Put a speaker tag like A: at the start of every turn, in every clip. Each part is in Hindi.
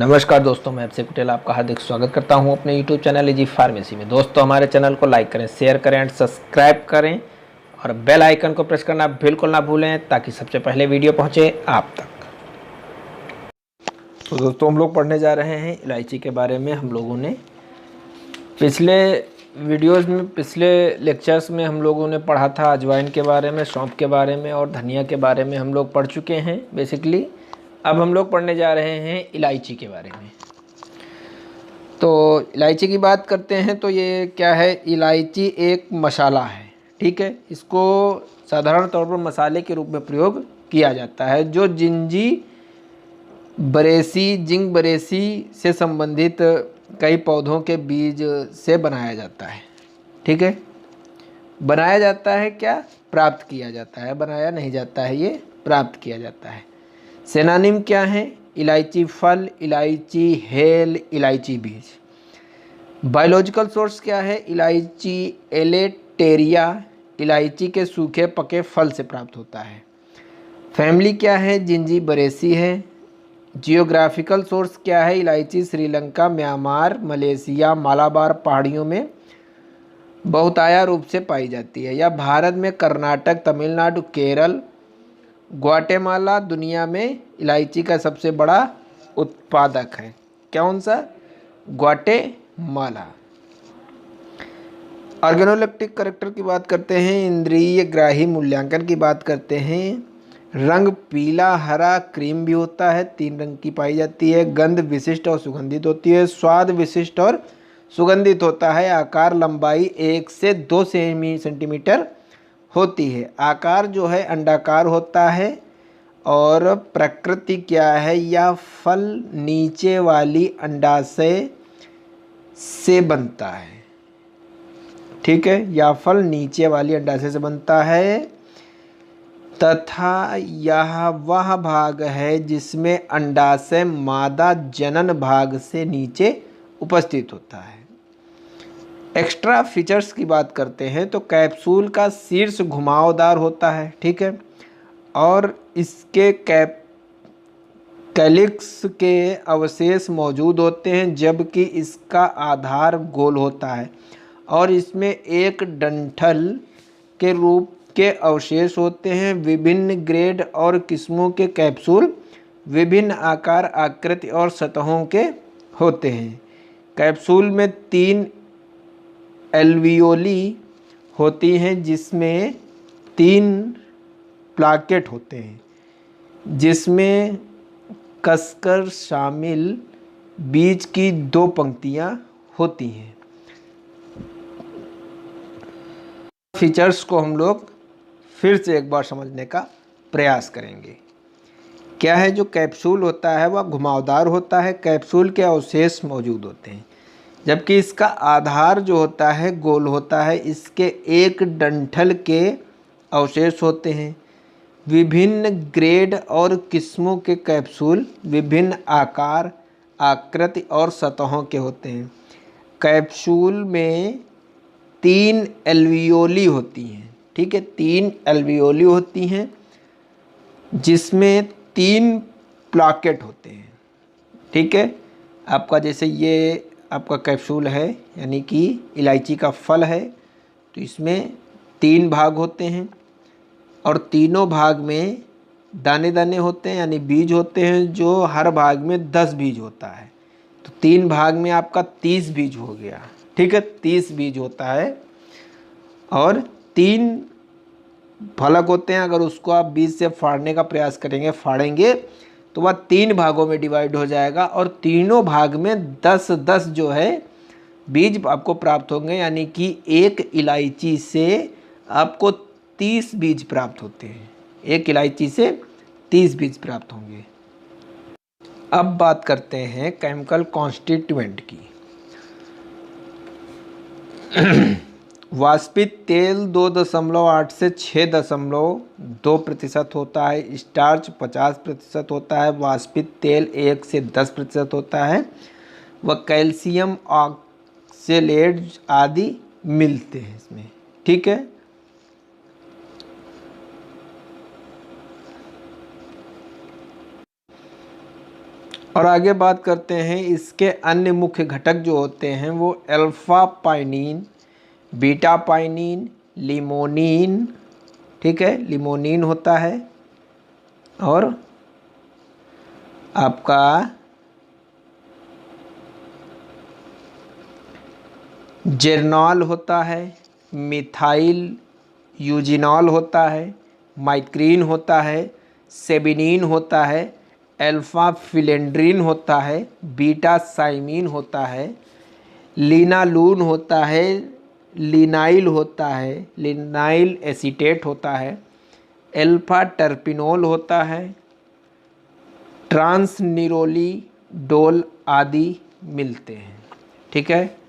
A: नमस्कार दोस्तों, मैं अभिषेक पटेल आपका हार्दिक स्वागत करता हूं अपने YouTube चैनल इजी फार्मेसी में। दोस्तों, हमारे चैनल को लाइक करें, शेयर करें एंड सब्सक्राइब करें और बेल आइकन को प्रेस करना बिल्कुल ना भूलें ताकि सबसे पहले वीडियो पहुंचे आप तक। तो दोस्तों, हम लोग पढ़ने जा रहे हैं इलायची के बारे में। हम लोगों ने पिछले लेक्चर्स में हम लोगों ने पढ़ा था अजवाइन के बारे में, सौंफ के बारे में और धनिया के बारे में हम लोग पढ़ चुके हैं बेसिकली। अब हम लोग पढ़ने जा रहे हैं इलायची के बारे में। तो इलायची की बात करते हैं तो ये क्या है, इलायची एक मसाला है, ठीक है। इसको साधारण तौर पर मसाले के रूप में प्रयोग किया जाता है, जो जिंक बरेसी से संबंधित कई पौधों के बीज से बनाया जाता है, ठीक है। बनाया जाता है क्या, प्राप्त किया जाता है, बनाया नहीं जाता है, ये प्राप्त किया जाता है। सिनोनिम क्या है, इलायची फल, इलायची हेल, इलायची बीज। बायोलॉजिकल सोर्स क्या है, इलायची एलेटेरिया, इलायची के सूखे पके फल से प्राप्त होता है। फैमिली क्या है, जिंजीबरेसी है। जियोग्राफिकल सोर्स क्या है, इलायची श्रीलंका, म्यांमार, मलेशिया, मालाबार पहाड़ियों में बहुताया रूप से पाई जाती है, या भारत में कर्नाटक, तमिलनाडु, केरल, ग्वाटेमाला दुनिया में इलायची का सबसे बड़ा उत्पादक है। कौन सा, ग्वाटेमाला। ऑर्गेनोलेप्टिक कैरेक्टर की बात करते हैं, इंद्रिय ग्राही मूल्यांकन की बात करते हैं। रंग पीला, हरा, क्रीम भी होता है, 3 रंग की पाई जाती है। गंध विशिष्ट और सुगंधित होती है। स्वाद विशिष्ट और सुगंधित होता है। आकार लंबाई 1 से 2 सेंटीमीटर होती है। आकार जो है अंडाकार होता है। और प्रकृति क्या है, यह फल नीचे वाली अंडाशय से बनता है, ठीक है। यह फल नीचे वाली अंडाशय से बनता है तथा यह वह भाग है जिसमें अंडाशय मादा जनन भाग से नीचे उपस्थित होता है। एक्स्ट्रा फीचर्स की बात करते हैं तो कैप्सूल का शीर्ष घुमावदार होता है, ठीक है। और इसके कैलिक्स के अवशेष मौजूद होते हैं, जबकि इसका आधार गोल होता है और इसमें एक डंठल के रूप के अवशेष होते हैं। विभिन्न ग्रेड और किस्मों के कैप्सूल विभिन्न आकार, आकृति और सतहों के होते हैं। कैप्सूल में 3 एल्वियोली होती हैं, जिसमें 3 प्लाकेट होते हैं, जिसमें कसकर शामिल बीज की 2 पंक्तियां होती हैं। फीचर्स को हम लोग फिर से एक बार समझने का प्रयास करेंगे। क्या है, जो कैप्सूल होता है वह घुमावदार होता है, कैप्सूल के अवशेष मौजूद होते हैं, जबकि इसका आधार जो होता है गोल होता है। इसके एक डंठल के अवशेष होते हैं। विभिन्न ग्रेड और किस्मों के कैप्सूल विभिन्न आकार, आकृति और सतहों के होते हैं। कैप्सूल में 3 एल्वियोली होती हैं, ठीक है। 3 एल्वियोली होती हैं, जिसमें 3 प्लाकेट होते हैं, ठीक है। आपका जैसे ये आपका कैप्सूल है, यानी कि इलायची का फल है, तो इसमें 3 भाग होते हैं और तीनों भाग में दाने दाने होते हैं, यानी बीज होते हैं, जो हर भाग में 10 बीज होता है। तो 3 भाग में आपका 30 बीज हो गया, ठीक है। 30 बीज होता है और 3 फलक होते हैं। अगर उसको आप बीज से फाड़ने का प्रयास फाड़ेंगे तो वह 3 भागों में डिवाइड हो जाएगा और तीनों भाग में 10-10 जो है बीज आपको प्राप्त होंगे, यानी कि एक इलायची से आपको 30 बीज प्राप्त होते हैं। एक इलायची से 30 बीज प्राप्त होंगे। अब बात करते हैं केमिकल कॉन्स्टिट्यूएंट की। वाष्पित तेल 2.8 से 6.2% होता है। स्टार्च 50% होता है। वाष्पित तेल 1 से 10% होता है। व कैल्शियम ऑक्सलेट आदि मिलते हैं इसमें, ठीक है। और आगे बात करते हैं इसके अन्य मुख्य घटक जो होते हैं वो alpha pinene, beta pinene, limonene, ठीक है, लिमोनिन होता है, और आपका जेरनॉल होता है, मिथाइल यूजिनॉल होता है, माइक्रीन होता है, सेबिनिन होता है, अल्फा फिलेंड्रिन होता है, बीटा साइमिन होता है, लिनालून होता है, लिनाइल होता है, लिनाइल एसीटेट होता है, अल्फा टर्पिनोल होता है, ट्रांसनिरोलीडोल आदि मिलते हैं। ठीक है,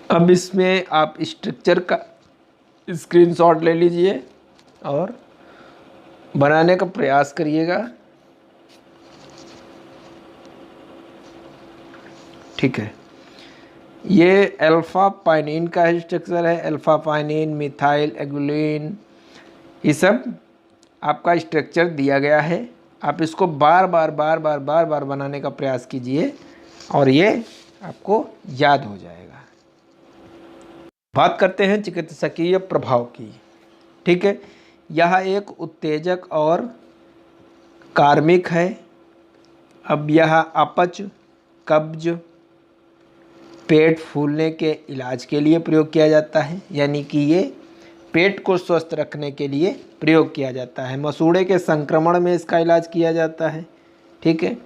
A: अब इसमें आप स्ट्रक्चर का स्क्रीनशॉट ले लीजिए और बनाने का प्रयास करिएगा। ठीक है, ये अल्फा पाइनिन का स्ट्रक्चर है, अल्फा पाइनिन, मिथाइल एगुलिन, ये सब आपका स्ट्रक्चर दिया गया है। आप इसको बार बार बनाने का प्रयास कीजिए और ये आपको याद हो जाएगा। बात करते हैं चिकित्सकीय प्रभाव की। ठीक है, यह एक उत्तेजक और कार्मिक है। अब यह अपच, कब्ज, पेट फूलने के इलाज के लिए प्रयोग किया जाता है, यानी कि ये पेट को स्वस्थ रखने के लिए प्रयोग किया जाता है। मसूड़े के संक्रमण में इसका इलाज किया जाता है। ठीक है,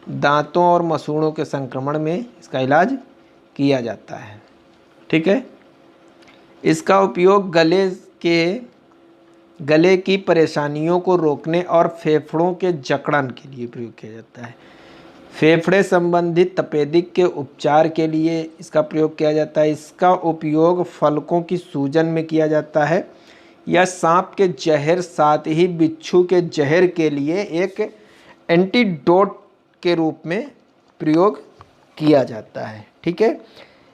A: दांतों और मसूड़ों के संक्रमण में इसका इलाज किया जाता है। ठीक है, इसका उपयोग गले की परेशानियों को रोकने और फेफड़ों के जकड़न के लिए प्रयोग किया जाता है। फेफड़े संबंधित तपेदिक के उपचार के लिए इसका प्रयोग किया जाता है। इसका उपयोग फलकों की सूजन में किया जाता है या सांप के जहर साथ ही बिच्छू के जहर के लिए एक एंटीडोट के रूप में प्रयोग किया जाता है। ठीक है,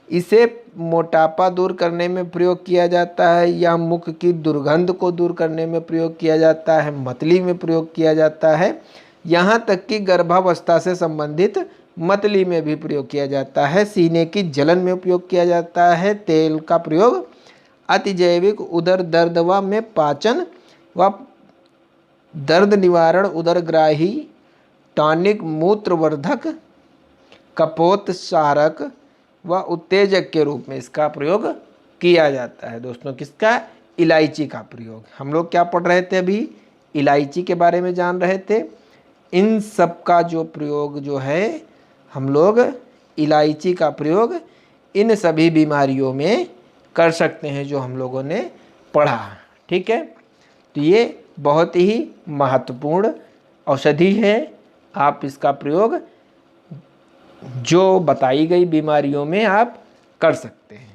A: इसे मोटापा दूर करने में प्रयोग किया जाता है या मुख की दुर्गंध को दूर करने में प्रयोग किया जाता है, मतली में प्रयोग किया जाता है, यहाँ तक कि गर्भावस्था से संबंधित मतली में भी प्रयोग किया जाता है। सीने की जलन में उपयोग किया जाता है। तेल का प्रयोग अतिजैविक उदर दर्द व में पाचन व दर्द निवारण, उदरग्राही, टॉनिक, मूत्रवर्धक, कपोतसारक व उत्तेजक के रूप में इसका प्रयोग किया जाता है। दोस्तों, किसका? इलायची का प्रयोग। हम लोग क्या पढ़ रहे थे अभी? इलायची के बारे में जान रहे थे। इन सब का जो प्रयोग जो है, हम लोग इलायची का प्रयोग इन सभी बीमारियों में कर सकते हैं जो हम लोगों ने पढ़ा। ठीक है, तो ये बहुत ही महत्वपूर्ण औषधि है। आप इसका प्रयोग जो बताई गई बीमारियों में आप कर सकते हैं।